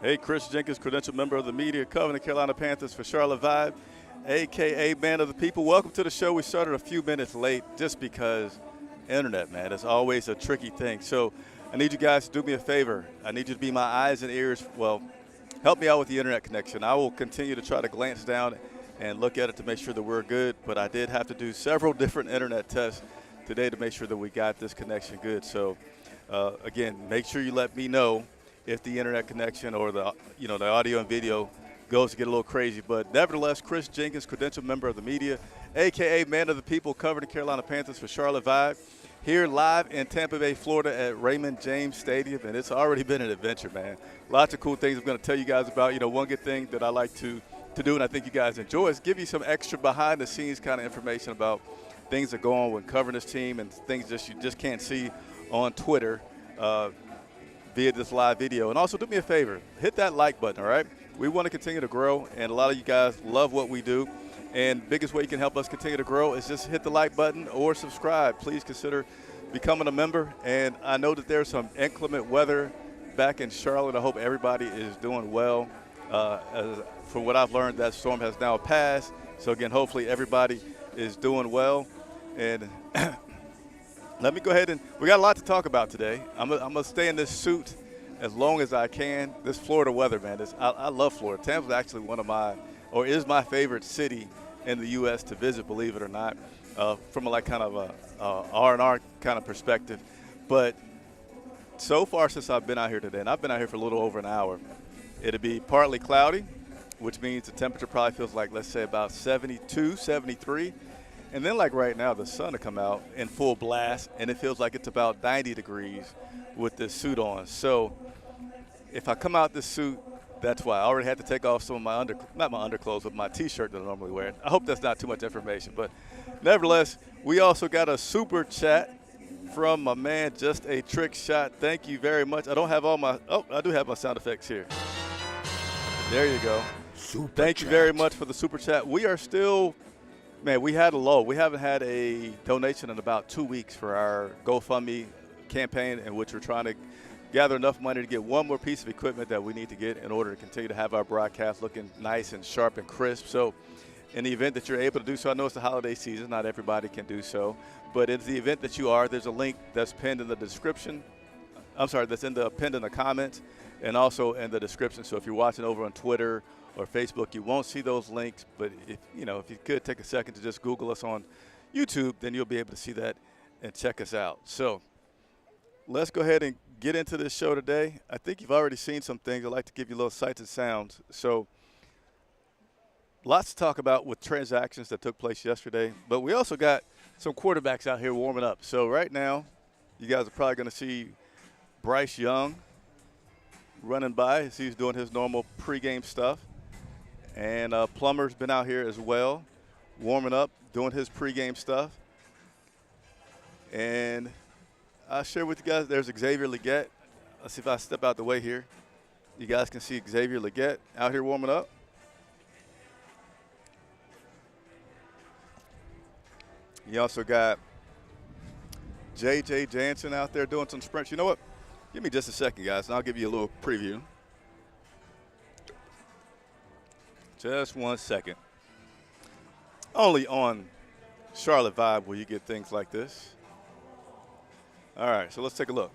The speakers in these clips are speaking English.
Hey, Chris Jenkins, credentialed member of the media, covering the Carolina Panthers for Charlotte Vibe, a.k.a. Man of the People. Welcome to the show. We started a few minutes late just because internet, man, is always a tricky thing. So I need you guys to do me a favor. I need you to be my eyes and ears. Well, help me out with the internet connection. I will continue to try to glance down and look at it to make sure that we're good, but I did have to do several different internet tests today to make sure that we got this connection good. So, again, make sure you let me know if the internet connection or the audio and video goes to get a little crazy. But nevertheless, Chris Jenkins, credentialed member of the media, a.k.a. Man of the People, covering the Carolina Panthers for Charlotte Vibe, here live in Tampa Bay, Florida at Raymond James Stadium. And it's already been an adventure, man. Lots of cool things I'm going to tell you guys about. One good thing that I like to do, and I think you guys enjoy, is give you some extra behind-the-scenes kind of information about things that go on when covering this team and things that you just can't see on Twitter via this live video. And also do me a favor, hit that like button, all right? We want to continue to grow, and a lot of you guys love what we do. And biggest way you can help us continue to grow is just hit the like button or subscribe. Please consider becoming a member. And I know that there's some inclement weather back in Charlotte. I hope everybody is doing well. From what I've learned, that storm has now passed. So again, hopefully everybody is doing well. And let me go ahead, and we got a lot to talk about today. I'm gonna stay in this suit as long as I can. This Florida weather, man, I love Florida. Tampa's actually is my favorite city in the U.S. to visit, believe it or not, from a kind of a R&R kind of perspective. But so far since I've been out here today, and I've been out here for a little over an hour, it'll be partly cloudy, which means the temperature probably feels like, let's say, about 72, 73. And then, like right now, the sun will come out in full blast, and it feels like it's about 90 degrees with this suit on. So if I come out this suit, that's why. I already had to take off some of my not my underclothes, but my T-shirt that I normally wear. I hope that's not too much information. But nevertheless, we also got a super chat from my man, Just a Trick Shot. Thank you very much. I don't have all my – I do have my sound effects here. There you go. Thank you very much for the super chat. We are still – man, we had a lull. We haven't had a donation in about 2 weeks for our GoFundMe campaign, in which we're trying to gather enough money to get one more piece of equipment that we need to get in order to continue to have our broadcast looking nice and sharp and crisp. So in the event that you're able to do so, I know it's the holiday season. Not everybody can do so. But in the event that you are, there's a link that's pinned in the description. That's pinned in the comments and also in the description. So if you're watching over on Twitter or Facebook, you won't see those links. But if you could take a second to just Google us on YouTube, then you'll be able to see that and check us out. So let's go ahead and get into this show today. I think you've already seen some things. I'd like to give you little sights and sounds. So lots to talk about with transactions that took place yesterday. But we also got some quarterbacks out here warming up. So right now, you guys are probably going to see Bryce Young running by as he's doing his normal pregame stuff. And Plummer's been out here as well, warming up, doing his pregame stuff. And I'll share with you guys, there's Xavier Legette. Let's see if I step out the way here. You guys can see Xavier Legette out here warming up. You also got J.J. Jansen out there doing some sprints. You know what? Give me just a second, guys, and I'll give you a little preview. Just 1 second. Only on Charlotte Vibe will you get things like this. All right, so let's take a look.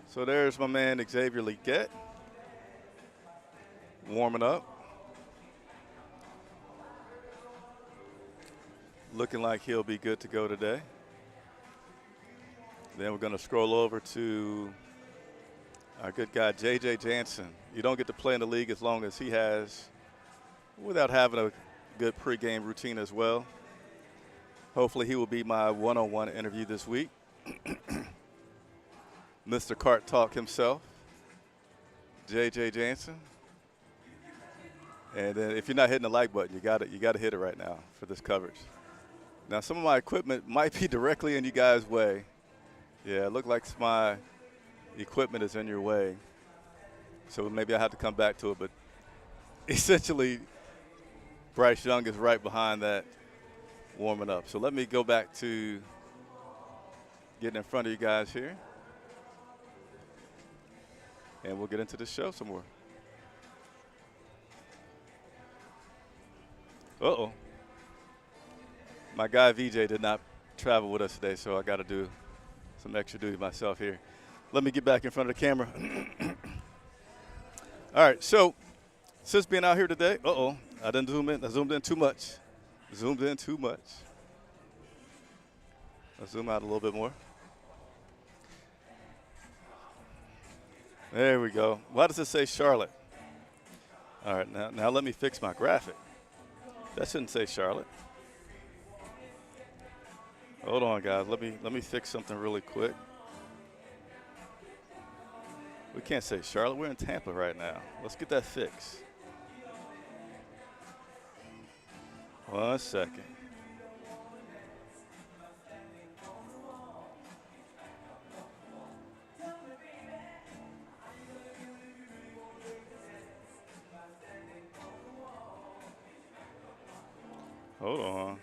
So there's my man Xavier Legette warming up. Looking like he'll be good to go today. Then we're going to scroll over to our good guy, J.J. Jansen. You don't get to play in the league as long as he has without having a good pregame routine as well. Hopefully he will be my one-on-one interview this week. Mr. Cart Talk himself, J.J. Jansen. And then if you're not hitting the like button, you got to hit it right now for this coverage. Now, some of my equipment might be directly in you guys' way. Yeah, it looks like my equipment is in your way. So maybe I have to come back to it. But essentially, Bryce Young is right behind that warming up. So let me go back to getting in front of you guys here. and we'll get into the show some more. Uh-oh. My guy VJ did not travel with us today, so I got to do some extra duty myself here. Let me get back in front of the camera. All right, so since being out here today, I didn't zoom in. I zoomed in too much. I zoom out a little bit more. There we go. Why does it say Charlotte? All right, now let me fix my graphic. That shouldn't say Charlotte. Hold on, guys. Let me fix something really quick. We can't say Charlotte. We're in Tampa right now. Let's get that fixed. 1 second. Hold on.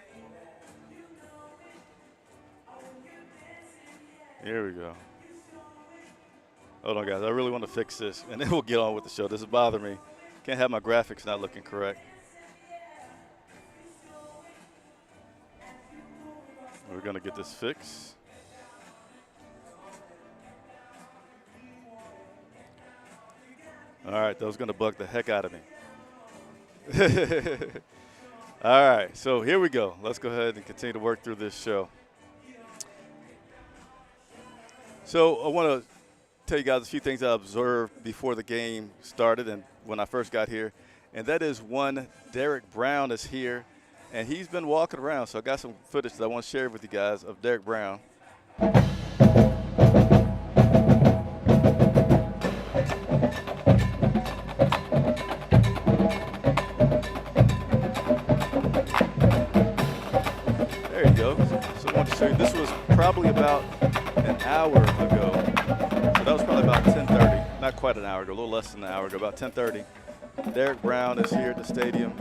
Here we go. Hold on, guys. I really want to fix this, and then we'll get on with the show. This is bothering me. Can't have my graphics not looking correct. We're going to get this fixed. All right, that was going to bug the heck out of me. All right, so here we go. Let's go ahead and continue to work through this show. So I want to tell you guys a few things I observed before the game started and when I first got here, and that is one, Derek Brown is here, and he's been walking around. So I got some footage that I want to share with you guys of Derek Brown. There you go. So I want to show you, this was probably about an hour ago. So that was probably about 10:30, not quite an hour ago, a little less than an hour ago, about 10:30. Derek Brown is here at the stadium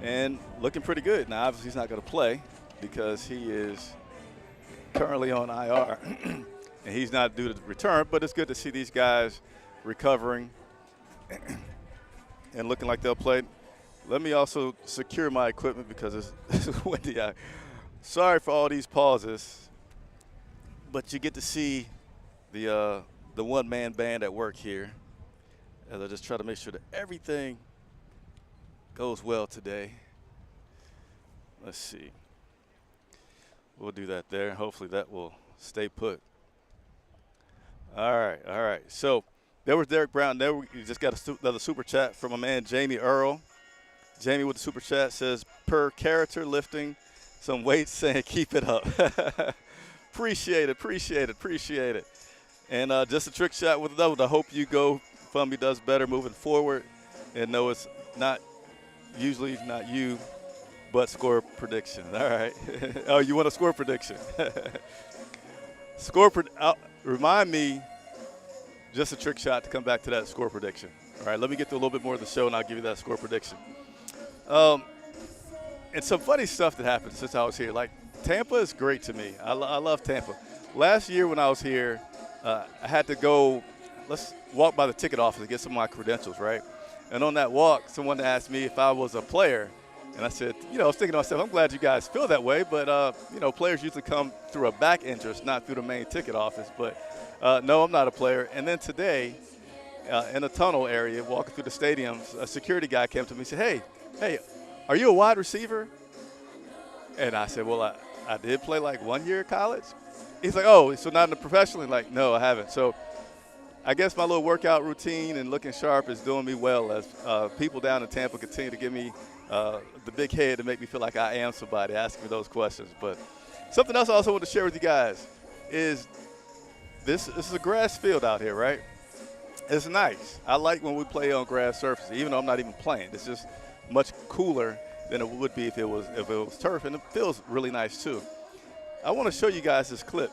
and looking pretty good. Now, obviously, he's not going to play because he is currently on IR, and he's not due to return, but it's good to see these guys recovering and looking like they'll play. Let me also secure my equipment because it's windy out. Sorry for all these pauses, but you get to see the one-man band at work here as I just try to make sure that everything goes well today. Let's see. We'll do that there. Hopefully that will stay put. All right. So there was Derek Brown. There we just got another super chat from a man, Jamie Earl. Jamie with the super chat says, per character lifting some weights, saying keep it up. Appreciate it. And just a trick shot with another. I hope you go Fumby does better moving forward. And no, it's not usually not you, but score prediction. All right. Oh, you want a score prediction? Remind me, just a trick shot to come back to that score prediction. All right, let me get to a little bit more of the show, and I'll give you that score prediction. And some funny stuff that happened since I was here. Like, Tampa is great to me. I love Tampa. Last year when I was here, I had to go, let's walk by the ticket office to get some of my credentials, right? And on that walk, someone asked me if I was a player. And I said, I was thinking to myself, I'm glad you guys feel that way, but, players usually come through a back entrance, not through the main ticket office. But, no, I'm not a player. And then today, in the tunnel area, walking through the stadium, a security guy came to me and said, hey, are you a wide receiver? And I said, well, I did play like 1 year of college. He's like, oh, so not in the professional? Like, no, I haven't. So I guess my little workout routine and looking sharp is doing me well as people down in Tampa continue to give me the big head to make me feel like I am somebody, asking me those questions. But something else I also want to share with you guys is this is a grass field out here, right? It's nice. I like when we play on grass surfaces, even though I'm not even playing. It's just much cooler than it would be if it was turf, and it feels really nice too. I want to show you guys this clip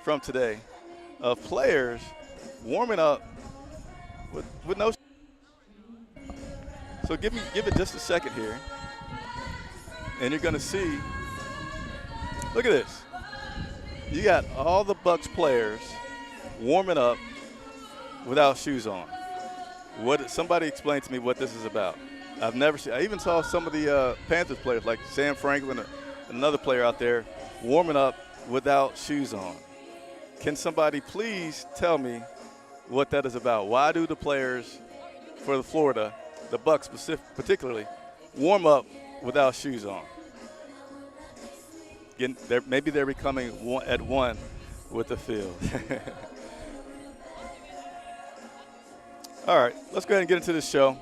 from today of players warming up with no. So give it just a second here, and you're going to see. Look at this. You got all the Bucs players warming up without shoes on. Somebody explain to me what this is about. I've never seen. I even saw some of the Panthers players, like Sam Franklin, another player out there, warming up without shoes on. Can somebody please tell me what that is about? Why do the players for the Florida, the Bucs particularly, warm up without shoes on? Again, maybe they're becoming one with the field. All right, let's go ahead and get into this show.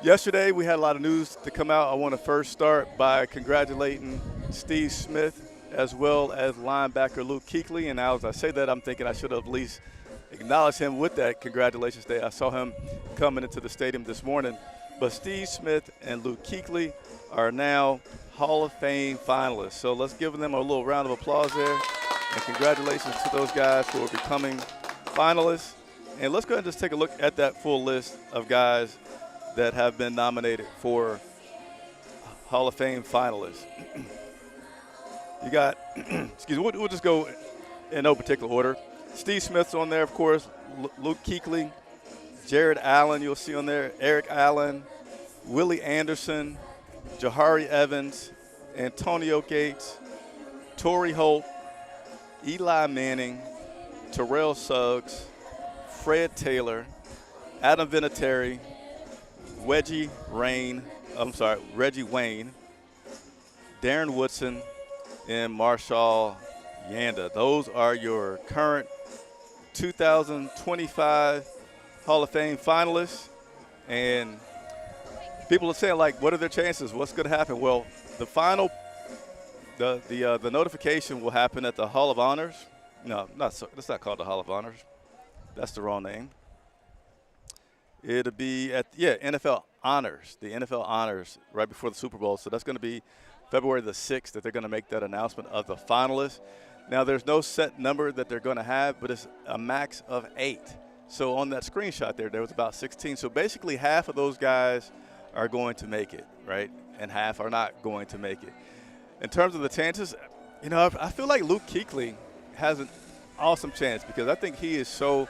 Yesterday, we had a lot of news to come out. I want to first start by congratulating Steve Smith as well as linebacker Luke Kueckly. And now as I say that, I'm thinking I should have at least acknowledged him with that congratulations day. I saw him coming into the stadium this morning. But Steve Smith and Luke Kueckly are now Hall of Fame finalists. So let's give them a little round of applause there. And congratulations to those guys who are becoming finalists. And let's go ahead and just take a look at that full list of guys that have been nominated for Hall of Fame finalists. You got, excuse me, we'll just go in no particular order. Steve Smith's on there, of course. Luke Kueckly, Jared Allen, you'll see on there. Eric Allen, Willie Anderson, Jahari Evans, Antonio Gates, Torrey Holt, Eli Manning, Terrell Suggs, Fred Taylor, Adam Vinatieri, Reggie Wayne, Darren Woodson, and Marshall Yanda. Those are your current 2025 Hall of Fame finalists. And people are saying, like, what are their chances? What's going to happen? Well, the notification will happen at the Hall of Honors. No, it's not called the Hall of Honors. That's the wrong name. It'll be at, NFL Honors, the NFL Honors right before the Super Bowl. So that's going to be February the 6th that they're going to make that announcement of the finalists. Now, there's no set number that they're going to have, but it's a max of 8. So on that screenshot there was about 16. So basically half of those guys are going to make it, right? And half are not going to make it. In terms of the chances, I feel like Luke Kueckly has an awesome chance because I think he is so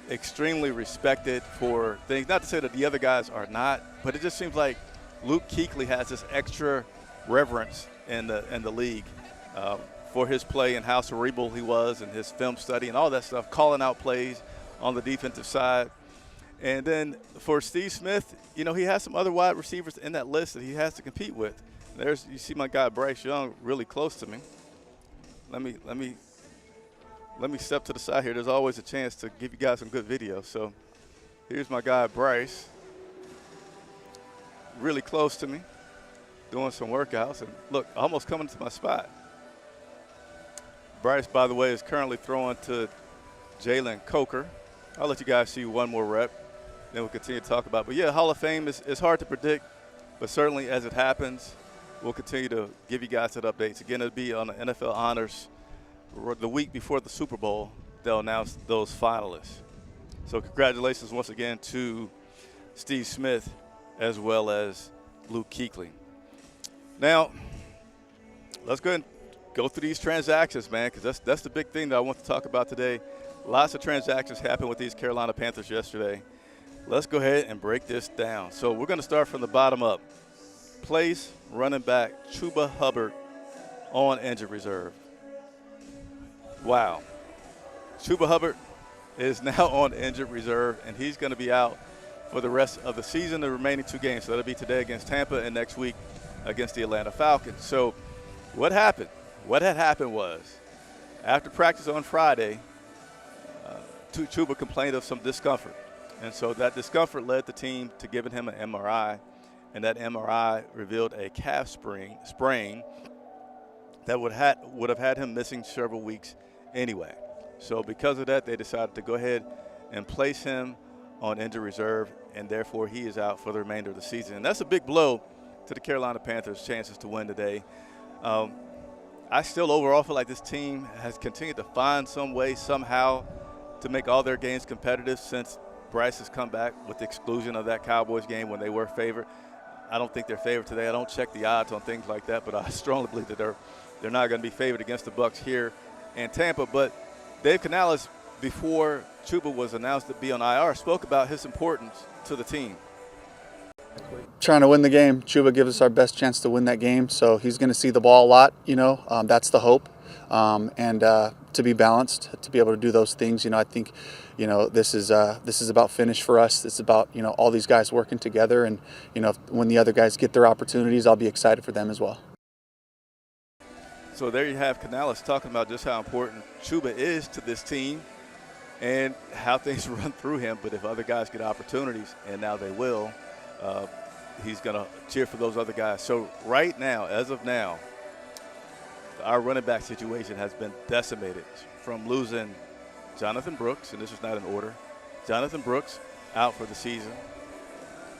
extremely respected for things. Not to say that the other guys are not, but it just seems like Luke Kueckly has this extra reverence in the league for his play and how cerebral he was and his film study and all that stuff, calling out plays on the defensive side. And then for Steve Smith, he has some other wide receivers in that list that he has to compete with. You see my guy Bryce Young really close to me. Let me step to the side here. There's always a chance to give you guys some good video. So here's my guy Bryce, really close to me, doing some workouts. And look, almost coming to my spot. Bryce, by the way, is currently throwing to Jalen Coker. I'll let you guys see one more rep, then we'll continue to talk about it. But, yeah, Hall of Fame is hard to predict, but certainly as it happens, we'll continue to give you guys that updates. Again, it'll be on the NFL Honors the week before the Super Bowl. They'll announce those finalists. So congratulations once again to Steve Smith as well as Luke Kueckly. Now, let's go ahead and go through these transactions, man, because that's the big thing that I want to talk about today. Lots of transactions happened with these Carolina Panthers yesterday. Let's go ahead and break this down. So we're going to start from the bottom up. Place running back Chuba Hubbard on injured reserve. Wow. Chuba Hubbard is now on injured reserve, and he's going to be out for the rest of the season, the remaining 2 games. So that'll be today against Tampa and next week against the Atlanta Falcons. So what happened? What had happened was after practice on Friday, Chuba complained of some discomfort. And so that discomfort led the team to giving him an MRI, and that MRI revealed a calf sprain that would have had him missing several weeks anyway. So because of that, they decided to go ahead and place him on injured reserve, and therefore he is out for the remainder of the season. And that's a big blow to the Carolina Panthers' chances to win today. I still overall feel like this team has continued to find some way somehow to make all their games competitive since Bryce has come back, with the exclusion of that Cowboys game when they were favored. I don't think they're favored today. I don't check the odds on things like that, but I strongly believe that they're not going to be favored against the Bucs here in Tampa. But Dave Canales, before Chuba was announced to be on IR, spoke about his importance to the team. Trying to win the game. Chuba gives us our best chance to win that game, so he's going to see the ball a lot. That's the hope, and to be balanced, to be able to do those things. I think, this is about finish for us. It's about all these guys working together, and when the other guys get their opportunities, I'll be excited for them as well. So there you have Finalist talking about just how important Chuba is to this team and how things run through him. But if other guys get opportunities, and now they will, he's going to cheer for those other guys. So right now, as of now, our running back situation has been decimated from losing Jonathan Brooks, and this is not in order. Jonathan Brooks out for the season.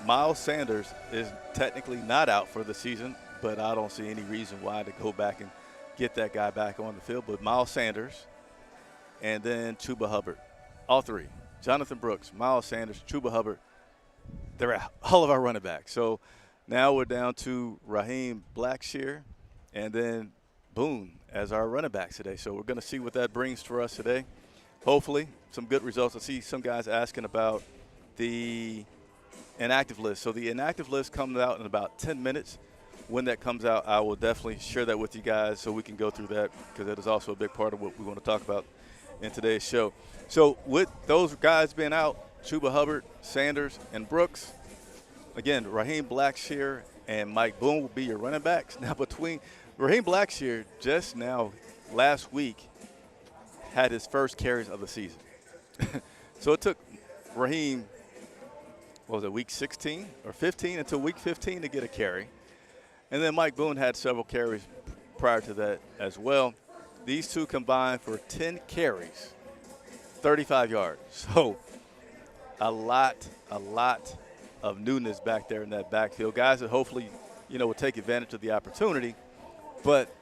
Miles Sanders is technically not out for the season, but I don't see any reason why to go back and get that guy back on the field. But Miles Sanders and then Chuba Hubbard, all three. Jonathan Brooks, Miles Sanders, Chuba Hubbard, they're out, all of our running backs. So now we're down to Raheem Blackshear and then Boone as our running backs today. So we're going to see what that brings for us today. Hopefully some good results. I see some guys asking about the inactive list. So the inactive list comes out in about 10 minutes. When that comes out, I will definitely share that with you guys so we can go through that, because that is also a big part of what we want to talk about in today's show. So with those guys being out, Chuba Hubbard, Sanders, and Brooks, again, Raheem Blackshear and Mike Boone will be your running backs. Now between Raheem Blackshear just now last week had his first carries of the season. So it took Raheem, what was it, week 16 or 15 until week 15 to get a carry. And then Mike Boone had several carries prior to that as well. These two combined for 10 carries, 35 yards. So a lot of newness back there in that backfield. Guys that hopefully, will take advantage of the opportunity. But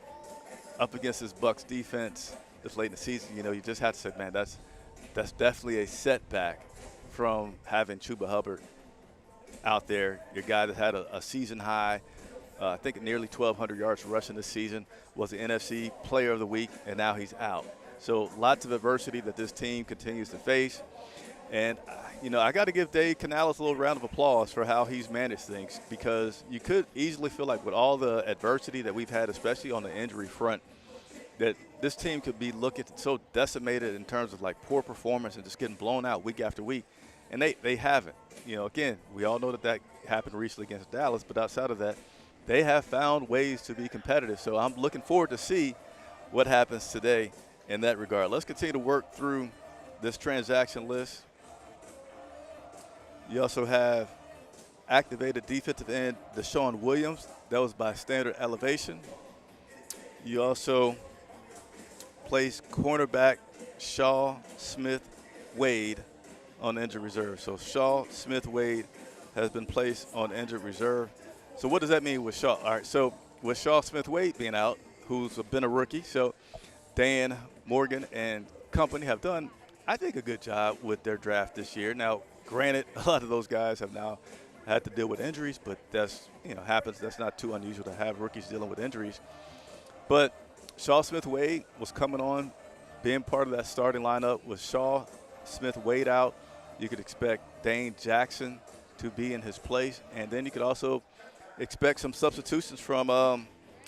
up against this Bucs defense this late in the season, you just have to say, man, that's definitely a setback from having Chuba Hubbard out there. Your guy that had a season high, I think nearly 1,200 yards rushing this season, was the NFC Player of the Week, and now he's out. So lots of adversity that this team continues to face. And, I got to give Dave Canales a little round of applause for how he's managed things, because you could easily feel like with all the adversity that we've had, especially on the injury front, that this team could be looking so decimated in terms of like poor performance and just getting blown out week after week. And they haven't. Again, we all know that happened recently against Dallas, but outside of that, they have found ways to be competitive. So I'm looking forward to see what happens today in that regard. Let's continue to work through this transaction list. You also have activated defensive end Deshaun Williams. That was by standard elevation. You also placed cornerback Shaw Smith-Wade on injured reserve. So Shaw Smith-Wade has been placed on injured reserve. So what does that mean with Shaw? All right, so with Shaw Smith-Wade being out, who's been a rookie, so Dan Morgan and company have done, I think, a good job with their draft this year. Now, granted, a lot of those guys have now had to deal with injuries, but that's, happens. That's not too unusual to have rookies dealing with injuries. But Shaw Smith-Wade was coming on, being part of that starting lineup. With Shaw Smith-Wade out, you could expect Dane Jackson to be in his place. And then you could also expect some substitutions from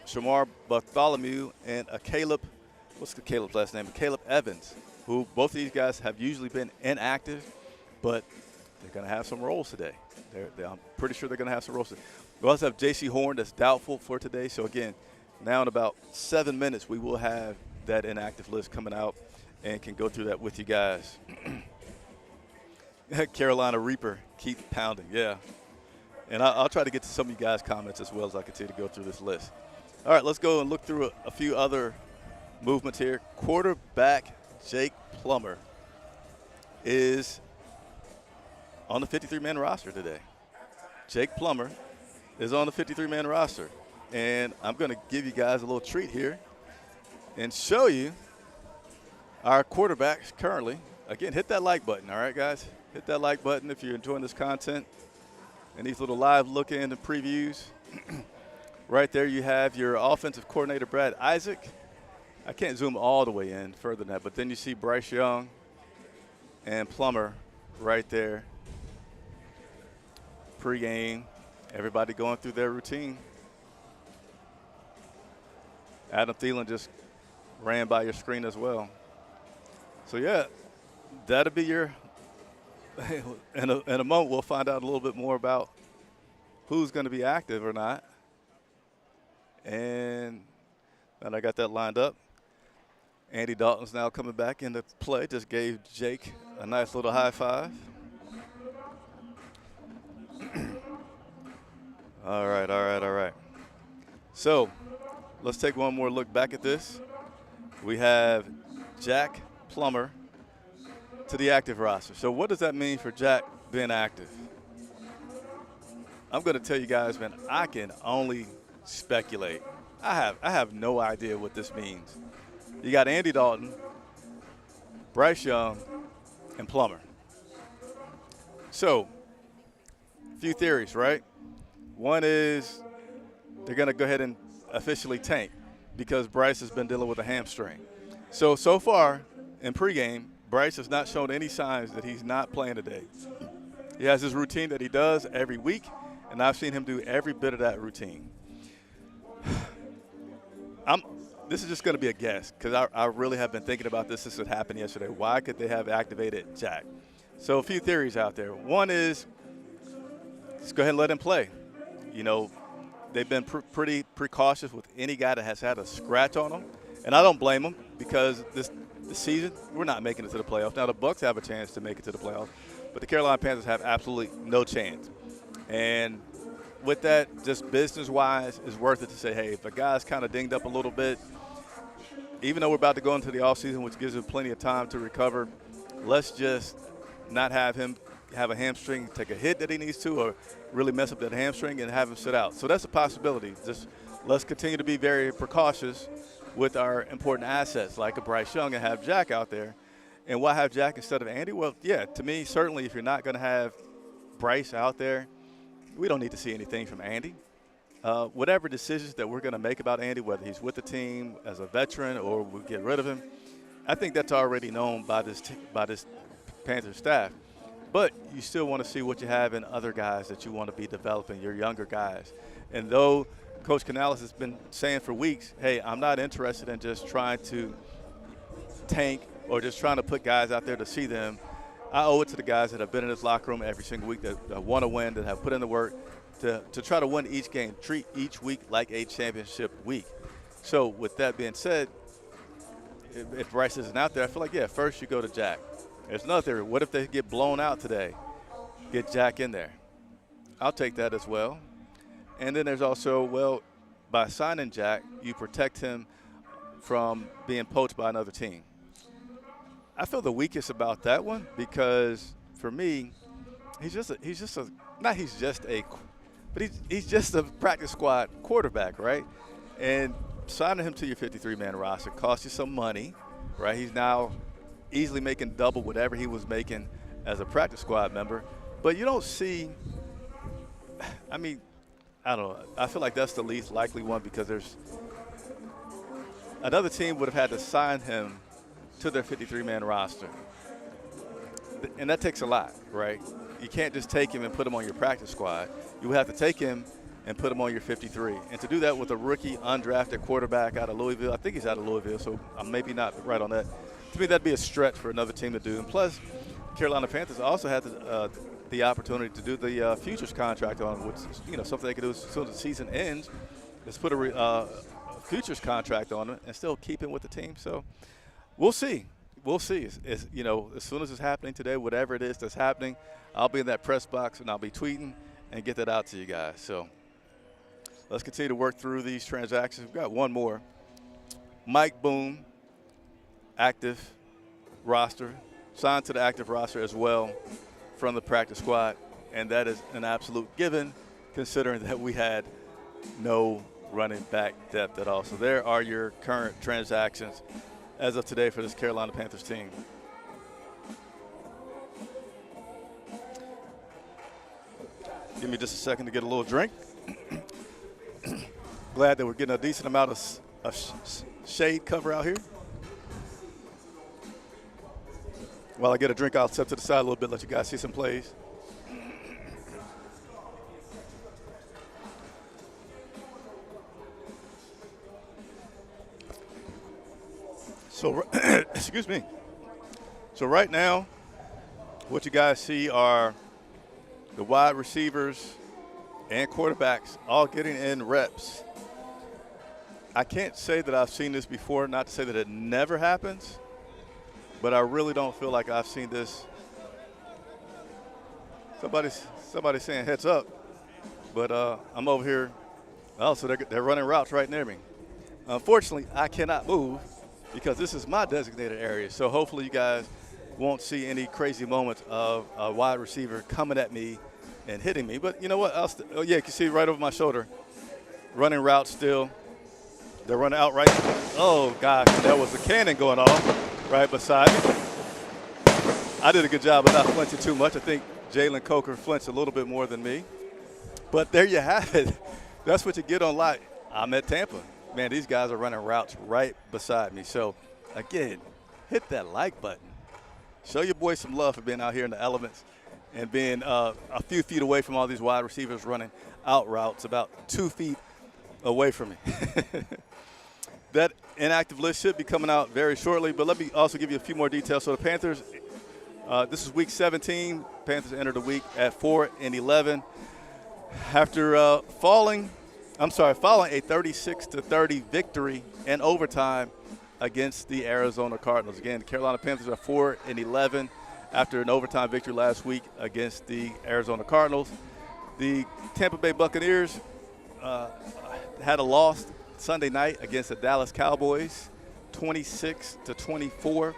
Shamar Bartholomew and what's Caleb's last name? Caleb Evans, who both of these guys have usually been inactive, but they're going to have some roles today. I'm pretty sure they're going to have some roles today. We also have J.C. Horn that's doubtful for today. So, again, now in about 7 minutes, we will have that inactive list coming out and can go through that with you guys. Carolina Reaper, keep pounding, yeah. And I'll try to get to some of you guys' comments as well as I continue to go through this list. All right, let's go and look through a few other movements here. Quarterback Jake Plummer is on the 53-man roster today. Jake Plummer is on the 53-man roster. And I'm going to give you guys a little treat here and show you our quarterbacks currently. Again, hit that like button, all right, guys? Hit that like button if you're enjoying this content and these little live look-in and previews. Right there you have your offensive coordinator, Brad Isaac. I can't zoom all the way in further than that, but then you see Bryce Young and Plummer right there. Pregame, everybody going through their routine. Adam Thielen just ran by your screen as well. So, yeah, that'll be your – in a moment we'll find out a little bit more about who's going to be active or not. And I got that lined up. Andy Dalton's now coming back into play. Just gave Jake a nice little high five. All right. So let's take one more look back at this. We have Jack Plummer to the active roster. So what does that mean for Jack being active? I'm going to tell you guys, man, I can only speculate. I have no idea what this means. You got Andy Dalton, Bryce Young, and Plummer. So, a few theories, right? One is they're going to go ahead and officially tank because Bryce has been dealing with a hamstring. So far in pregame, Bryce has not shown any signs that he's not playing today. He has his routine that he does every week, and I've seen him do every bit of that routine. This is just going to be a guess because I really have been thinking about this since it happened yesterday. Why could they have activated Jack? So a few theories out there. One is just go ahead and let him play. You know, they've been pretty precautious with any guy that has had a scratch on him, and I don't blame them because this season we're not making it to the playoffs. Now the Bucs have a chance to make it to the playoffs, but the Carolina Panthers have absolutely no chance. And with that, just business-wise, it's worth it to say, hey, if a guy's kind of dinged up a little bit, even though we're about to go into the offseason, which gives him plenty of time to recover, let's just not have him have a hamstring, take a hit that he needs to, or really mess up that hamstring and have him sit out. So that's a possibility. Just let's continue to be very precautious with our important assets like a Bryce Young and have Jack out there. And why have Jack instead of Andy? Well, yeah, to me, certainly if you're not going to have Bryce out there, we don't need to see anything from Andy. Whatever decisions that we're going to make about Andy, whether he's with the team as a veteran or we get rid of him, I think that's already known by this Panthers staff. But you still want to see what you have in other guys that you want to be developing, your younger guys. And though Coach Canales has been saying for weeks, hey, I'm not interested in just trying to tank or just trying to put guys out there to see them, I owe it to the guys that have been in this locker room every single week, that want to win, that have put in the work to try to win each game, treat each week like a championship week. So with that being said, if Bryce isn't out there, I feel like, yeah, first you go to Jack. There's another theory. What if they get blown out today? Get Jack in there. I'll take that as well. And then there's also, well, by signing Jack, you protect him from being poached by another team. I feel the weakest about that one because for me, he's just a practice squad quarterback, right? And signing him to your 53-man roster costs you some money, right? He's now easily making double whatever he was making as a practice squad member. But you don't see – I mean, I don't know. I feel like that's the least likely one because there's – another team would have had to sign him to their 53-man roster. And that takes a lot, right? You can't just take him and put him on your practice squad. You would have to take him and put him on your 53. And to do that with a rookie, undrafted quarterback out of Louisville, I think he's out of Louisville, so I'm maybe not right on that. To me, that'd be a stretch for another team to do. And plus, Carolina Panthers also had the opportunity to do the futures contract on him, which is, you know, something they could do as soon as the season ends, is put a futures contract on him and still keep him with the team. So we'll see. We'll see. It's, you know, as soon as it's happening today, whatever it is that's happening, I'll be in that press box and I'll be tweeting and get that out to you guys. So let's continue to work through these transactions. We've got one more. Mike Boone, active roster, signed to the active roster as well from the practice squad, and that is an absolute given considering that we had no running back depth at all. So there are your current transactions as of today for this Carolina Panthers team. Give me just a second to get a little drink. Glad that we're getting a decent amount of shade cover out here. While I get a drink, I'll step to the side a little bit, let you guys see some plays. So, excuse me. So right now, what you guys see are the wide receivers and quarterbacks all getting in reps. I can't say that I've seen this before, not to say that it never happens, but I really don't feel like I've seen this. Somebody's saying heads up, but I'm over here. Oh, so they're running routes right near me. Unfortunately, I cannot move because this is my designated area. So hopefully you guys won't see any crazy moments of a wide receiver coming at me and hitting me. But you know what? Oh, yeah, you can see right over my shoulder. Running routes still. They're running out right. Oh, gosh, there was a cannon going off right beside me. I did a good job of not flinching too much. I think Jalen Coker flinched a little bit more than me. But there you have it. That's what you get on live. I'm at Tampa. Man, these guys are running routes right beside me. So, again, hit that like button. Show your boy some love for being out here in the elements and being a few feet away from all these wide receivers running out routes, about 2 feet away from me. That inactive list should be coming out very shortly, but let me also give you a few more details. So the Panthers, this is week 17. Panthers entered the week at 4-11 after following a 36-30 victory in overtime against the Arizona Cardinals. Again, the Carolina Panthers are 4-11 after an overtime victory last week against the Arizona Cardinals. The Tampa Bay Buccaneers had a loss Sunday night against the Dallas Cowboys, 26-24.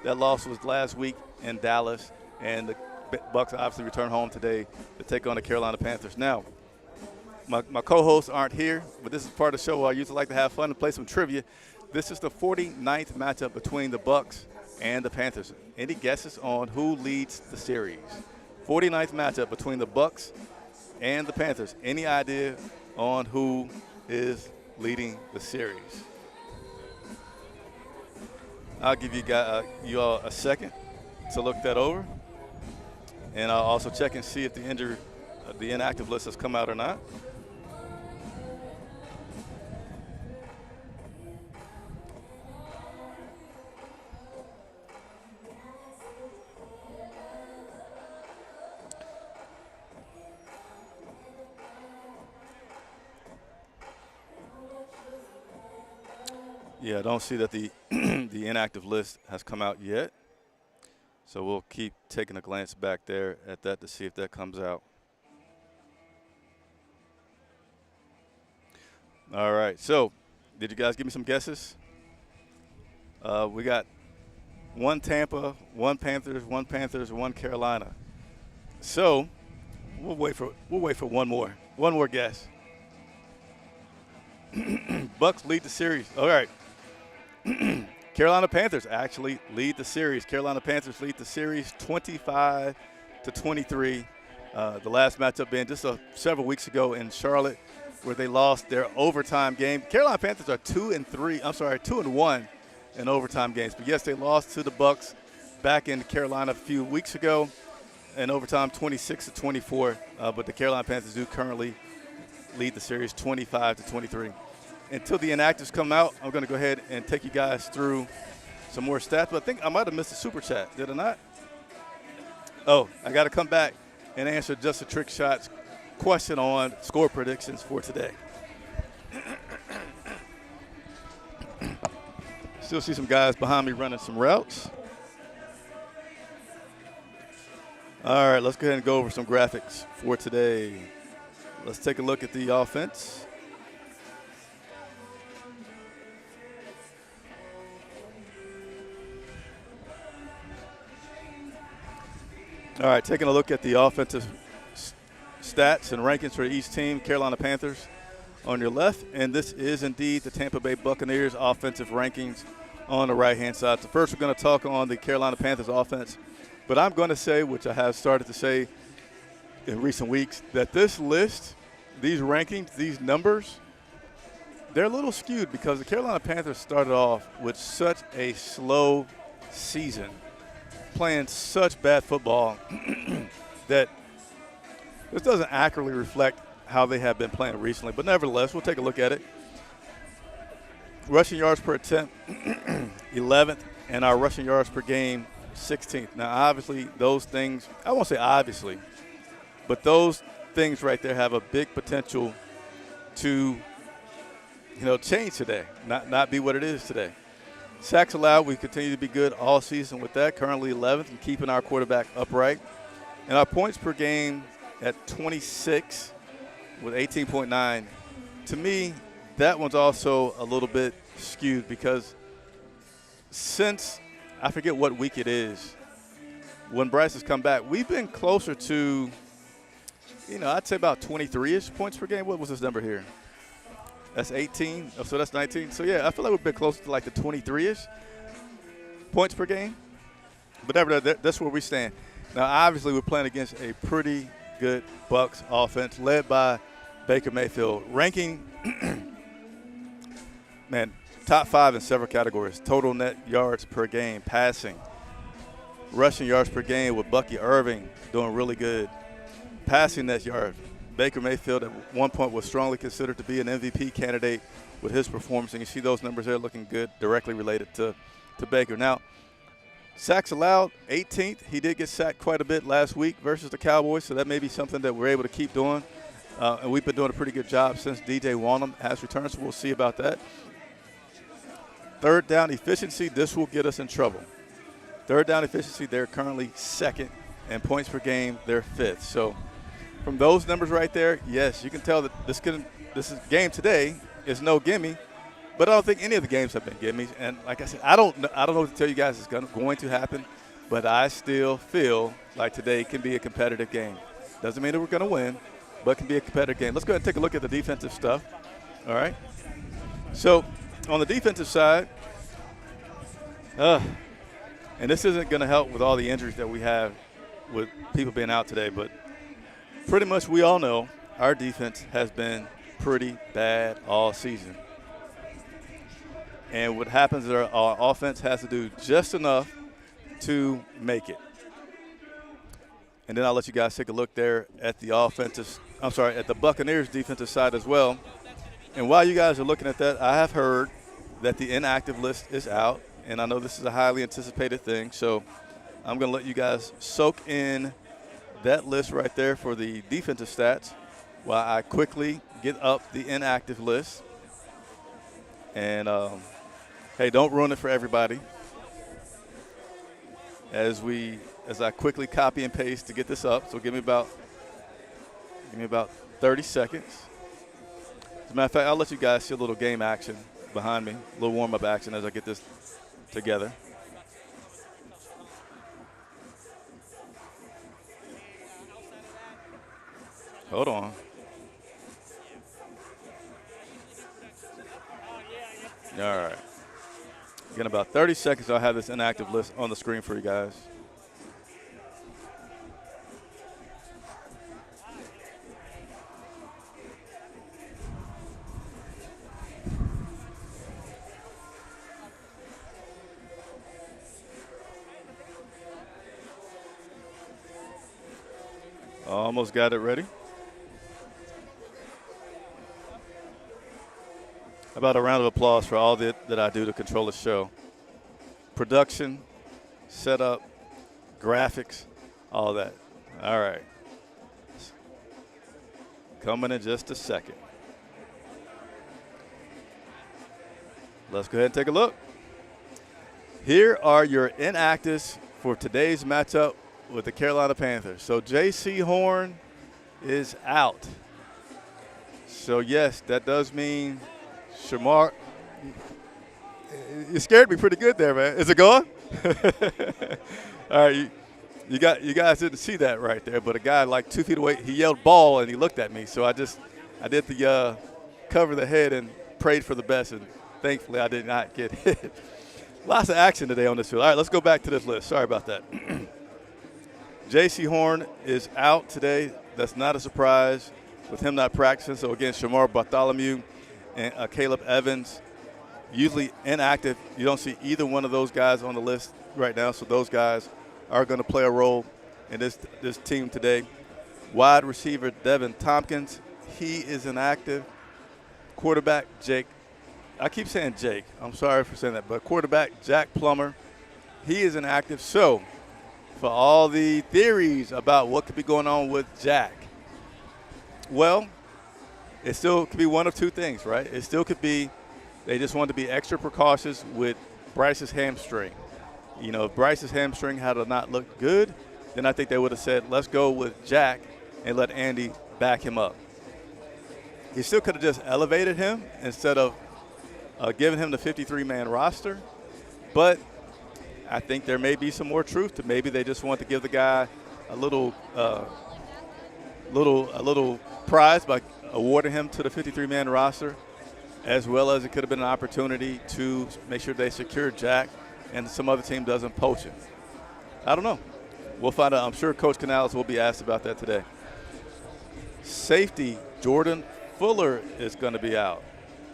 That loss was last week in Dallas, and the Bucs obviously return home today to take on the Carolina Panthers. Now, my co-hosts aren't here, but this is part of the show where I usually like to have fun and play some trivia. This is the 49th matchup between the Bucs and the Panthers. Any guesses on who leads the series? 49th matchup between the Bucs and the Panthers. Any idea on who is leading the series? I'll give you all a second to look that over, and I'll also check and see if the inactive list has come out or not. Yeah, I don't see that the inactive list has come out yet. So we'll keep taking a glance back there at that to see if that comes out. All right, so did you guys give me some guesses? We got one Tampa, one Panthers, one Carolina. So we'll wait for one more guess. Bucs lead the series. All right. Carolina Panthers actually lead the series. Carolina Panthers lead the series 25-23. The last matchup being just several weeks ago in Charlotte, where they lost their overtime game. Carolina Panthers are 2-1 in overtime games. But yes, they lost to the Bucs back in Carolina a few weeks ago in overtime, 26-24. But the Carolina Panthers do currently lead the series 25-23. Until the inactives come out, I'm going to go ahead and take you guys through some more stats. But I think I might have missed a super chat. Did I not? Oh, I got to come back and answer Just a Trick Shot's question on score predictions for today. Still see some guys behind me running some routes. All right, let's go ahead and go over some graphics for today. Let's take a look at the offense. All right, taking a look at the offensive stats and rankings for each team. Carolina Panthers on your left, and this is indeed the Tampa Bay Buccaneers offensive rankings on the right-hand side. So first we're going to talk on the Carolina Panthers offense, but I'm going to say, which I have started to say in recent weeks, that this list, these rankings, these numbers, they're a little skewed because the Carolina Panthers started off with such a slow season playing such bad football that this doesn't accurately reflect how they have been playing recently. But nevertheless, we'll take a look at it. Rushing yards per attempt, 11th, and our rushing yards per game, 16th. Now, obviously, those things, I won't say obviously, but those things right there have a big potential to, change today, not be what it is today. Sacks allowed, we continue to be good all season with that, currently 11th and keeping our quarterback upright. And our points per game at 26 with 18.9. To me, that one's also a little bit skewed because since I forget what week it is, when Bryce has come back, we've been closer to, I'd say about 23-ish points per game. What was this number here? That's 18. Oh, so that's 19. So, yeah, I feel like we've been closer to like the 23-ish points per game. But nevertheless, that's where we stand. Now, obviously, we're playing against a pretty good Bucs offense led by Baker Mayfield. Ranking, man, top 5 in several categories. Total net yards per game, passing, rushing yards per game with Bucky Irving doing really good. Passing net yards. Baker Mayfield at one point was strongly considered to be an MVP candidate with his performance, and you see those numbers there looking good, directly related to Baker. Now, sacks allowed, 18th. He did get sacked quite a bit last week versus the Cowboys, so that may be something that we're able to keep doing. And we've been doing a pretty good job since DJ Wanham has returned, so we'll see about that. Third down efficiency, this will get us in trouble. Third down efficiency, they're currently second, and points per game, they're fifth. So from those numbers right there, yes, you can tell that this game today is no gimme, but I don't think any of the games have been gimmies. And like I said, I don't know what to tell you guys is going to happen, but I still feel like today can be a competitive game. Doesn't mean that we're going to win, but can be a competitive game. Let's go ahead and take a look at the defensive stuff. All right. So on the defensive side, and this isn't going to help with all the injuries that we have with people being out today, but pretty much we all know our defense has been pretty bad all season. And what happens is our offense has to do just enough to make it. And then I'll let you guys take a look there at the at the Buccaneers defensive side as well. And while you guys are looking at that, I have heard that the inactive list is out. And I know this is a highly anticipated thing, so I'm going to let you guys soak in that list right there for the defensive stats while I quickly get up the inactive list. And, hey, don't ruin it for everybody as I quickly copy and paste to get this up. So give me about 30 seconds. As a matter of fact, I'll let you guys see a little game action behind me, a little warm-up action as I get this together. Hold on. All right. In about 30 seconds, I'll have this inactive list on the screen for you guys. Almost got it ready. How about a round of applause for all that I do to control the show? Production, setup, graphics, all that. All right. Coming in just a second. Let's go ahead and take a look. Here are your inactives for today's matchup with the Carolina Panthers. So J.C. Horn is out. So, yes, that does mean Shamar. You scared me pretty good there, man. Is it going? All right, you guys didn't see that right there, but a guy like 2 feet away, he yelled ball and he looked at me. So I did the cover the head and prayed for the best, and thankfully I did not get hit. Lots of action today on this field. All right, let's go back to this list. Sorry about that. J.C. Horn is out today. That's not a surprise with him not practicing. So, again, Shamar Bartholomew and Caleb Evans, usually inactive. You don't see either one of those guys on the list right now, so those guys are going to play a role in this team today. Wide receiver Devin Tompkins, he is inactive. Quarterback Jake, I keep saying Jake, I'm sorry for saying that, but quarterback Jack Plummer, he is inactive. So for all the theories about what could be going on with Jack, well, it still could be one of two things, right? It still could be they just wanted to be extra precautious with Bryce's hamstring. You know, if Bryce's hamstring had not looked good, then I think they would have said, let's go with Jack and let Andy back him up. He still could have just elevated him instead of giving him the 53-man roster. But I think there may be some more truth to maybe they just want to give the guy a little prize by awarding him to the 53-man roster, as well as it could have been an opportunity to make sure they secure Jack and some other team doesn't poach him. I don't know. We'll find out. I'm sure Coach Canales will be asked about that today. Safety Jordan Fuller is going to be out.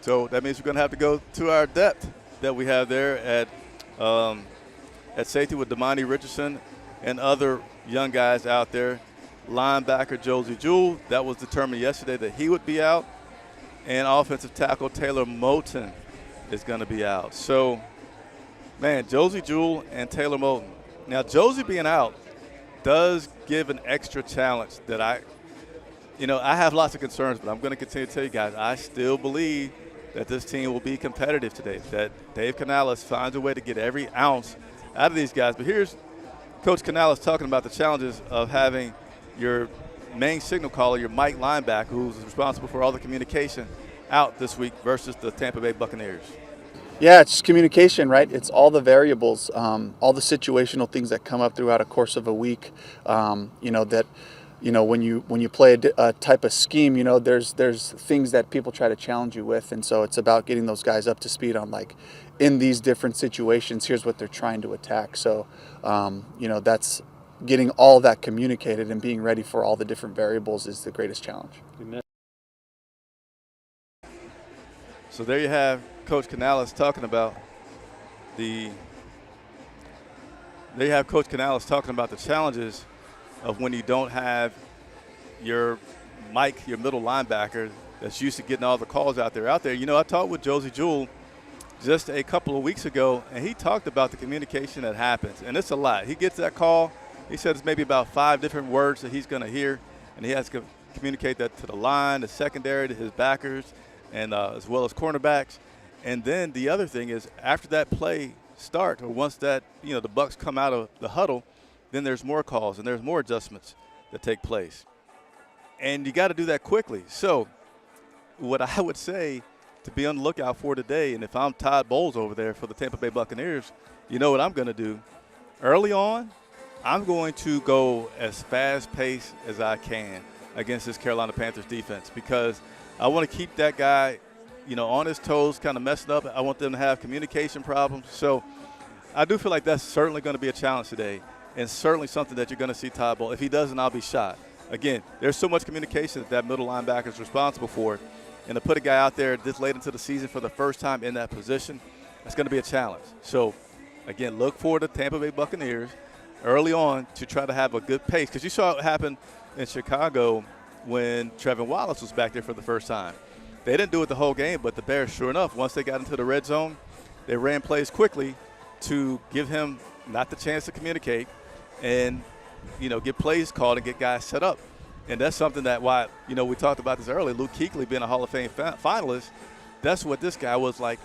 So that means we're going to have to go to our depth that we have there at safety with Damani Richardson and other young guys out there. Linebacker Josie Jewell, that was determined yesterday that he would be out. And offensive tackle Taylor Moton is going to be out. So, man, Josie Jewell and Taylor Moton. Now, Josie being out does give an extra challenge that I have lots of concerns, but I'm going to continue to tell you guys, I still believe that this team will be competitive today, that Dave Canales finds a way to get every ounce out of these guys. But here's Coach Canales talking about the challenges of having your main signal caller, your Mike linebacker, who's responsible for all the communication, out this week versus the Tampa Bay Buccaneers. Yeah, it's just communication, right? It's all the variables, all the situational things that come up throughout a course of a week. When you play a type of scheme, there's things that people try to challenge you with, and so it's about getting those guys up to speed on, like, in these different situations, here's what they're trying to attack. So, that's getting all that communicated and being ready for all the different variables is the greatest challenge. So there you have Coach Canales talking about the challenges of when you don't have your Mike, your middle linebacker that's used to getting all the calls out there. I talked with Josie Jewell just a couple of weeks ago, and he talked about the communication that happens, and it's a lot. He gets that call. He said it's maybe about 5 different words that he's going to hear, and he has to communicate that to the line, the secondary, to his backers, and as well as cornerbacks. And then the other thing is, after that play starts, or once that the Bucs come out of the huddle, then there's more calls and there's more adjustments that take place, and you got to do that quickly. So what I would say to be on the lookout for today, and if I'm Todd Bowles over there for the Tampa Bay Buccaneers, you know what I'm going to do? Early on, I'm going to go as fast-paced as I can against this Carolina Panthers defense, because I want to keep that guy, on his toes, kind of messing up. I want them to have communication problems. So I do feel like that's certainly going to be a challenge today, and certainly something that you're going to see Todd Bowles. If he doesn't, I'll be shocked. Again, there's so much communication that middle linebacker is responsible for, and to put a guy out there this late into the season for the first time in that position, that's going to be a challenge. So, again, look for the Tampa Bay Buccaneers early on to try to have a good pace, because you saw it happen in Chicago when Trevin Wallace was back there for the first time. They didn't do it the whole game, but the Bears, sure enough, once they got into the red zone, they ran plays quickly to give him not the chance to communicate and, get plays called and get guys set up. And that's something that we talked about this earlier, Luke Kueckly being a Hall of Fame finalist, that's what this guy was, like,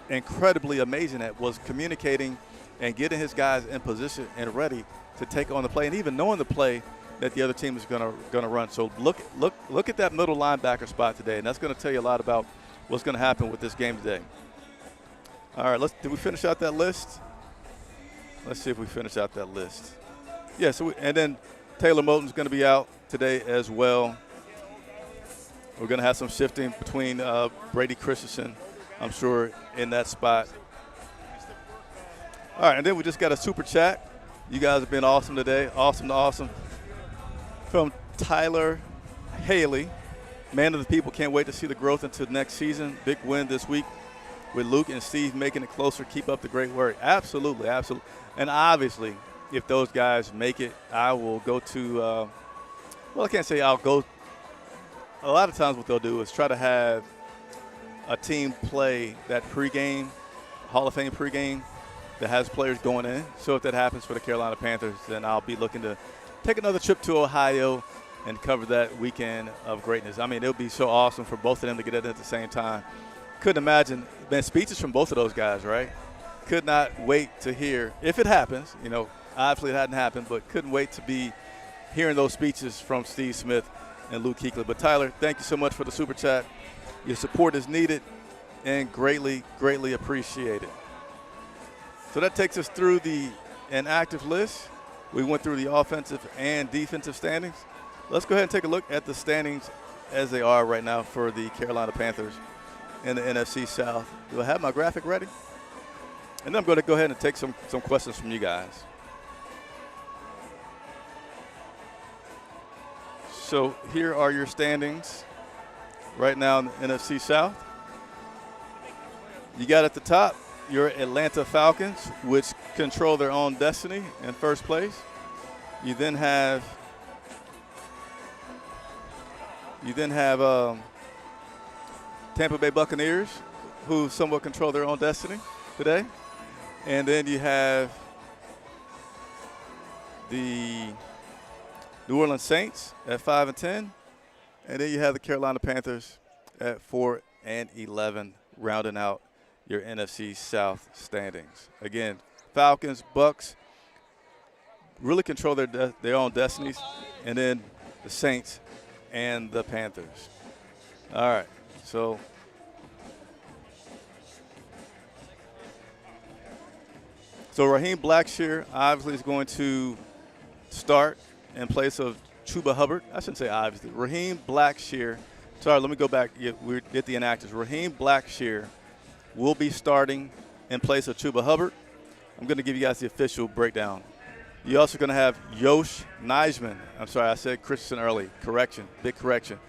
incredibly amazing at, was communicating and getting his guys in position and ready to take on the play, and even knowing the play that the other team is going to run. So look at that middle linebacker spot today, and that's going to tell you a lot about what's going to happen with this game today. All right, did we finish out that list? Let's see if we finish out that list. Yeah, and then Taylor Moton's going to be out today as well. We're going to have some shifting between Brady Christensen, I'm sure, in that spot. All right, and then we just got a super chat. You guys have been awesome today. Awesome. From Tyler Haley, man of the people, can't wait to see the growth into the next season. Big win this week with Luke and Steve making it closer. Keep up the great work. Absolutely. And obviously, if those guys make it, I will go to well, I can't say I'll go. A lot of times what they'll do is try to have a team play that pregame, Hall of Fame pregame, that has players going in. So if that happens for the Carolina Panthers, then I'll be looking to take another trip to Ohio and cover that weekend of greatness. I mean, it would be so awesome for both of them to get it at the same time. Couldn't imagine, man, speeches from both of those guys, right? Could not wait to hear, if it happens, you know, obviously it hadn't happened, but couldn't wait to be hearing those speeches from Steve Smith and Luke Kueckly. But Tyler, thank you so much for the super chat. Your support is needed and greatly, greatly appreciated. So that takes us through the inactive list. We went through the offensive and defensive standings. Let's go ahead and take a look at the standings as they are right now for the Carolina Panthers in the NFC South. Do I have my graphic ready? And then I'm going to go ahead and take some questions from you guys. So here are your standings right now in the NFC South. You got at the top your Atlanta Falcons, which control their own destiny in first place. You then have Tampa Bay Buccaneers, who somewhat control their own destiny today. And then you have the New Orleans Saints at 5-10. And then you have the Carolina Panthers at 4-11, rounding out your NFC South standings. Again, Falcons, Bucks really control their own destinies, and then the Saints and the Panthers. All right, so Raheem Blackshear obviously is going to start in place of Chuba Hubbard. I shouldn't say obviously. Raheem Blackshear. Sorry, let me go back. We did the inactives. Raheem Blackshear will be starting in place of Chuba Hubbard. I'm going to give you guys the official breakdown. You're also going to have Yosh Nijman. I'm sorry, I said Christensen early. Correction, big correction.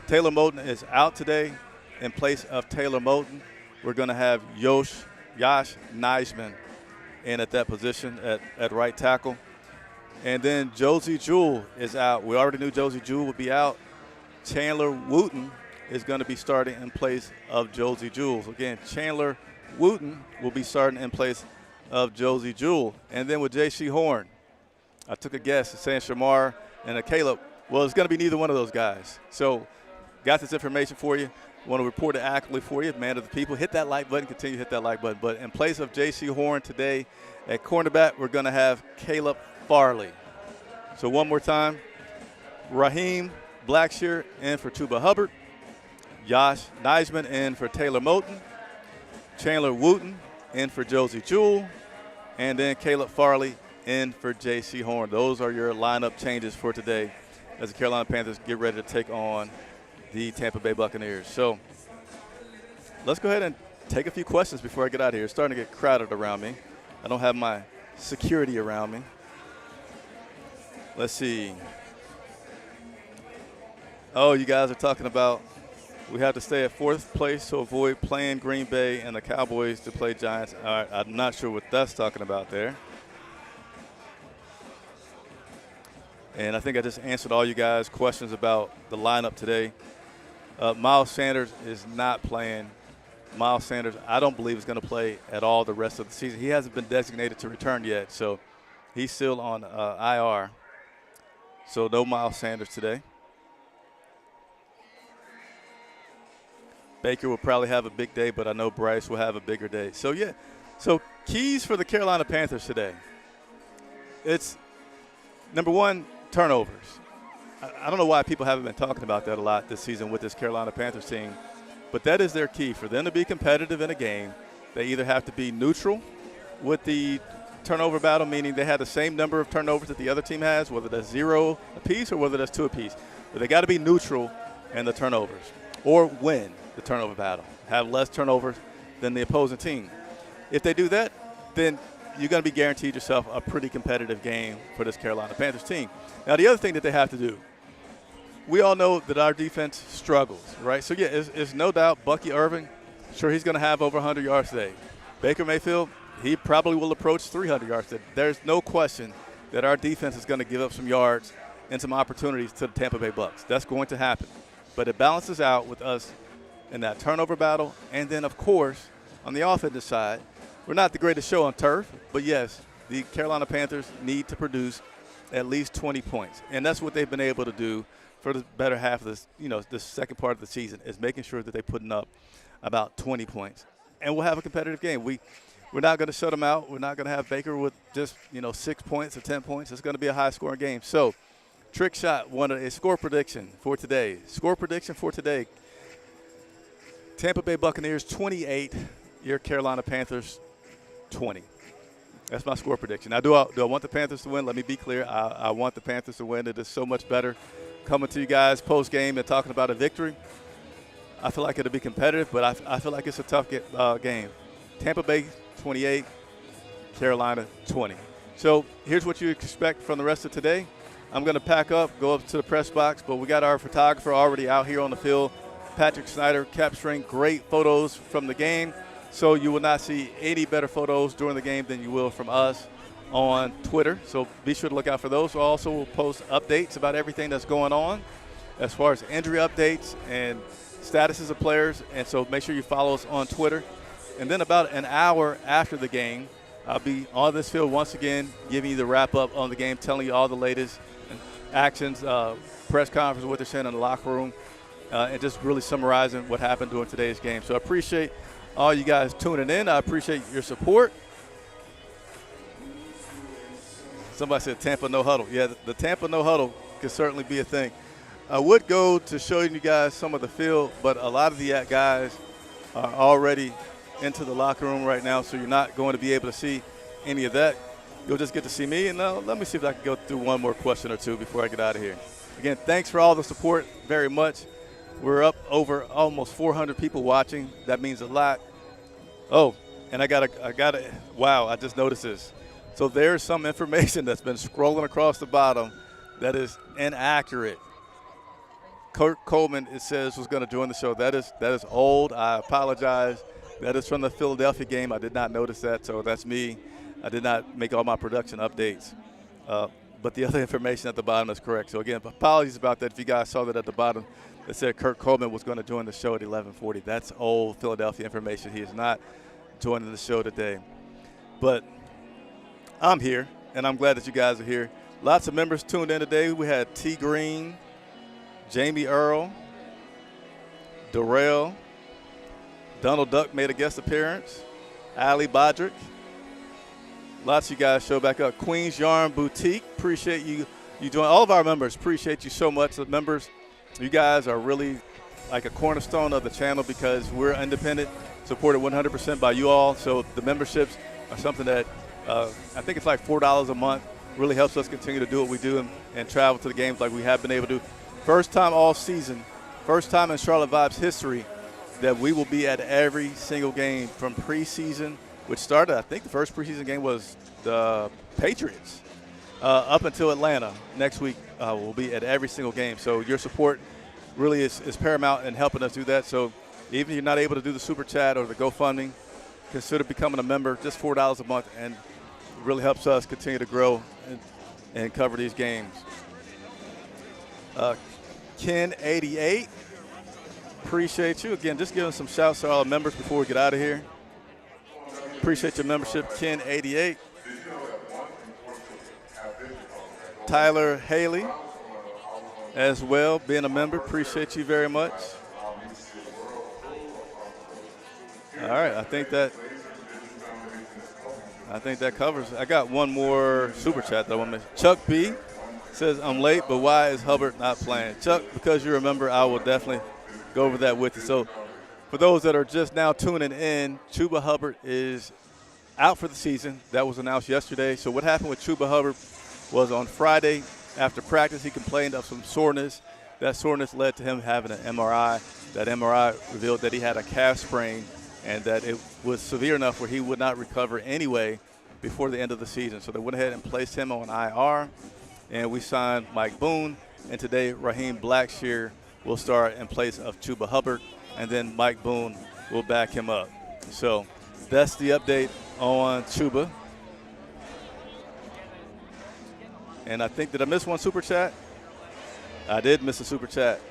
Taylor Moton is out today. In place of Taylor Moton, we're going to have Yosh Nijman in at that position at right tackle. And then Josie Jewell is out. We already knew Josie Jewell would be out. Chandler Wooten is going to be starting in place of Josie Jewell. So again, Chandler Wooten will be starting in place of Josie Jewell. And then with J.C. Horn, I took a guess saying Shamar and Caleb. Well, it's going to be neither one of those guys. So got this information for you. Want to report it accurately for you, man of the people. Hit that like button. Continue to hit that like button. But in place of J.C. Horn today at cornerback, we're going to have Caleb Farley. So one more time, Raheem Blackshear in for Chuba Hubbard. Yosh Nijman in for Taylor Moton. Chandler Wooten in for Josie Jewell. And then Caleb Farley in for J.C. Horn. Those are your lineup changes for today as the Carolina Panthers get ready to take on the Tampa Bay Buccaneers. So let's go ahead and take a few questions before I get out of here. It's starting to get crowded around me. I don't have my security around me. Let's see. Oh, you guys are talking about we have to stay at fourth place to avoid playing Green Bay and the Cowboys to play Giants. All right, I'm not sure what that's talking about there. And I think I just answered all you guys' questions about the lineup today. Miles Sanders is not playing. Miles Sanders, I don't believe, is going to play at all the rest of the season. He hasn't been designated to return yet, so he's still on IR. So no Miles Sanders today. Baker will probably have a big day, but I know Bryce will have a bigger day. So, yeah. So, keys for the Carolina Panthers today. It's, number one, turnovers. I don't know why people haven't been talking about that a lot this season with this Carolina Panthers team, but that is their key. For them to be competitive in a game, they either have to be neutral with the turnover battle, meaning they have the same number of turnovers that the other team has, whether that's 0 apiece or whether that's 2 apiece. But they got to be neutral in the turnovers or win the turnover battle, have less turnovers than the opposing team. If they do that, then you're going to be guaranteed yourself a pretty competitive game for this Carolina Panthers team. Now, the other thing that they have to do, we all know that our defense struggles, right? So, yeah, it's no doubt Bucky Irving, sure, he's going to have over 100 yards today. Baker Mayfield, he probably will approach 300 yards today. There's no question that our defense is going to give up some yards and some opportunities to the Tampa Bay Bucs. That's going to happen. But it balances out with us in that turnover battle. And then, of course, on the offensive side, we're not the greatest show on turf, but yes, the Carolina Panthers need to produce at least 20 points. And that's what they've been able to do for the better half of this, the second part of the season, is making sure that they're putting up about 20 points. And we'll have a competitive game. We're not going to shut them out. We're not going to have Baker with just, 6 points or 10 points. It's going to be a high-scoring game. So, Trick Shot wanted a score prediction for today. Score prediction for today, Tampa Bay Buccaneers 28, your Carolina Panthers 20. That's my score prediction. Now, do I want the Panthers to win? Let me be clear. I want the Panthers to win. It is so much better coming to you guys post-game and talking about a victory. I feel like it'll be competitive, but I feel like it's a tough game. Tampa Bay 28, Carolina 20. So here's what you expect from the rest of today. I'm going to pack up, go up to the press box, but we got our photographer already out here on the field, Patrick Snyder, capturing great photos from the game. So you will not see any better photos during the game than you will from us on Twitter. So be sure to look out for those. We'll also post updates about everything that's going on as far as injury updates and statuses of players. And so make sure you follow us on Twitter. And then about an hour after the game, I'll be on this field once again, giving you the wrap-up on the game, telling you all the latest actions, press conference, what they're saying in the locker room, and just really summarizing what happened during today's game. So I appreciate all you guys tuning in. I appreciate your support. Somebody said Tampa no huddle. Yeah, the Tampa no huddle could certainly be a thing. I would go to showing you guys some of the field, but a lot of the guys are already into the locker room right now, so you're not going to be able to see any of that. You'll just get to see me. And let me see if I can go through one more question or two before I get out of here. Again, thanks for all the support very much. We're up over almost 400 people watching. That means a lot. Oh, and I got wow, I just noticed this. So there's some information that's been scrolling across the bottom that is inaccurate. Kurt Coleman, it says, was going to join the show. That is old. I apologize. That is from the Philadelphia game. I did not notice that, so that's me. I did not make all my production updates. But the other information at the bottom is correct. So, again, apologies about that. If you guys saw that at the bottom, it said Kurt Coleman was going to join the show at 11:40. That's old Philadelphia information. He is not joining the show today. But I'm here, and I'm glad that you guys are here. Lots of members tuned in today. We had T. Green, Jamie Earl, Darrell, Donald Duck made a guest appearance, Ali Bodrick. Lots of you guys show back up. Queen's Yarn Boutique, appreciate you joining. All of our members, appreciate you so much. The members, you guys are really like a cornerstone of the channel because we're independent, supported 100% by you all. So the memberships are something that I think it's like $4 a month. Really helps us continue to do what we do and travel to the games like we have been able to do. First time all season, first time in Charlotte Vibes history that we will be at every single game from preseason, which started, I think the first preseason game was the Patriots, up until Atlanta. Next week, we'll be at every single game. So your support really is paramount in helping us do that. So even if you're not able to do the Super Chat or the GoFundMe, consider becoming a member, just $4 a month, and it really helps us continue to grow and cover these games. Ken88, appreciate you. Again, just giving some shouts to all the members before we get out of here. Appreciate your membership, Ken88. Tyler Haley as well, being a member. Appreciate you very much. All right, I think that covers. I got one more super chat that I want to mention. Chuck B says, I'm late, but why is Hubbard not playing? Chuck, because you remember, I will definitely go over that with you. So for those that are just now tuning in, Chuba Hubbard is out for the season. That was announced yesterday. So what happened with Chuba Hubbard was on Friday after practice, he complained of some soreness. That soreness led to him having an MRI. That MRI revealed that he had a calf sprain and that it was severe enough where he would not recover anyway before the end of the season. So they went ahead and placed him on IR, and we signed Mike Boone. And today, Raheem Blackshear will start in place of Chuba Hubbard, and then Mike Boone will back him up. So that's the update on Chuba. And I think, did I miss one super chat? I did miss a super chat.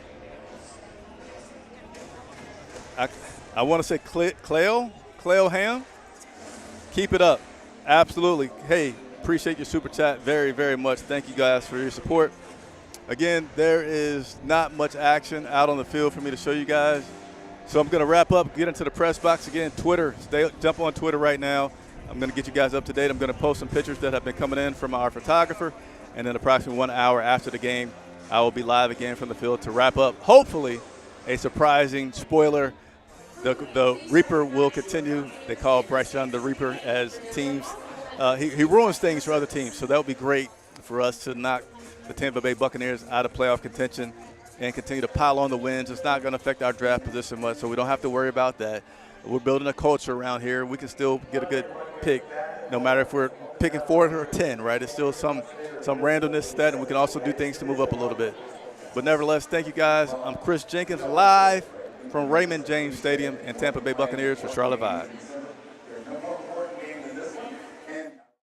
I want to say Cleo Ham. Keep it up. Absolutely. Hey, appreciate your super chat very, very much. Thank you guys for your support. Again, there is not much action out on the field for me to show you guys. So I'm going to wrap up, get into the press box again. Twitter, jump on Twitter right now. I'm going to get you guys up to date. I'm going to post some pictures that have been coming in from our photographer. And then approximately 1 hour after the game, I will be live again from the field to wrap up, hopefully, a surprising spoiler. The Reaper will continue. They call Bryce Young the Reaper as teams. He ruins things for other teams, so that would be great for us to knock the Tampa Bay Buccaneers out of playoff contention and continue to pile on the wins. It's not going to affect our draft position much, so we don't have to worry about that. We're building a culture around here. We can still get a good pick, no matter if we're picking 4 or 10, right? It's still some randomness to that, and we can also do things to move up a little bit. But nevertheless, thank you guys. I'm Chris Jenkins, live from Raymond James Stadium and Tampa Bay Buccaneers for Charlotte Vibe.